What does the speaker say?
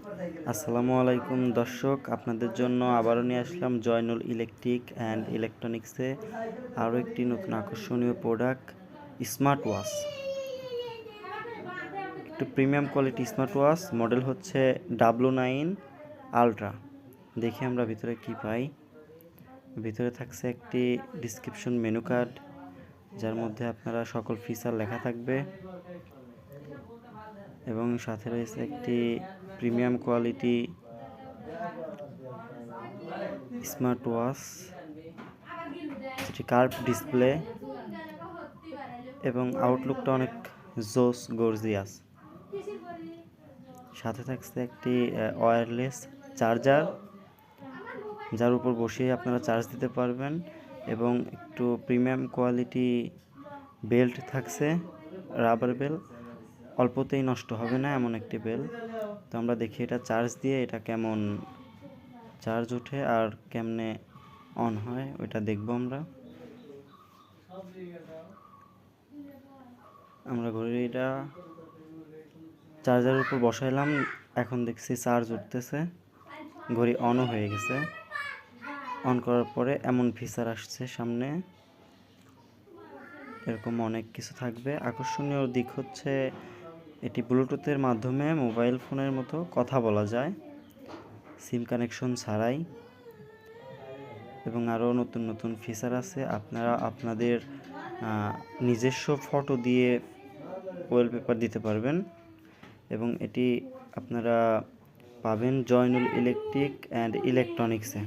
আসসালামু আলাইকুম দর্শক, আপনাদের জন্য আবারও নিয়ে আসলাম জয়নুল ইলেকট্রিক অ্যান্ড ইলেকট্রনিক্সে আরও একটি নতুন আকর্ষণীয় প্রোডাক্ট, স্মার্ট ওয়াচ। একটু premium quality smart watch, model হচ্ছে W9 আলট্রা। দেখি আমরা ভিতরে কি পাই। ভিতরে থাকছে একটি ডিসক্রিপশন মেনু কার্ড, যার মধ্যে আপনারা সকল ফিচার লেখা থাকবে, এবং সাথে রয়েছে একটি প্রিমিয়াম কোয়ালিটি স্মার্ট ওয়াচ, যেটি কার্ভ ডিসপ্লে এবং আউটলুকটা অনেক জোস গর্জিয়াস। সাথে থাকছে একটি ওয়্যারলেস চার্জার, যার উপর বসিয়ে আপনারা চার্জ দিতে পারবেন, এবং একটু প্রিমিয়াম কোয়ালিটি বেল্ট থাকছে, রাবার বেল, অল্পতেই নষ্ট হবে না এমন একটি বেল। তো আমরা দেখি এটা চার্জ দিয়ে এটা কেমন চার্জ ওঠে আর কেমনে অন হয়, ওইটা দেখব। আমরা ঘড়িটা চার্জারের উপর বসাইলাম, এখন দেখছি চার্জ উঠতেছে, ঘড়ি অনও হয়ে গেছে। অন করার পরে এমন ফিচার আসছে সামনে, এরকম অনেক কিছু থাকবে। আকর্ষণীয় দিক হচ্ছে এটি ব্লুটুথের মাধ্যমে মোবাইল ফোনের মতো কথা বলা যায়, সিম কানেকশন ছাড়াই, এবং আরও নতুন নতুন ফিচার আছে। আপনারা আপনাদের নিজস্ব ফটো দিয়ে ওয়ালপেপার দিতে পারবেন, এবং এটি আপনারা পাবেন জয়নুল ইলেকট্রিক অ্যান্ড ইলেকট্রনিক্সে।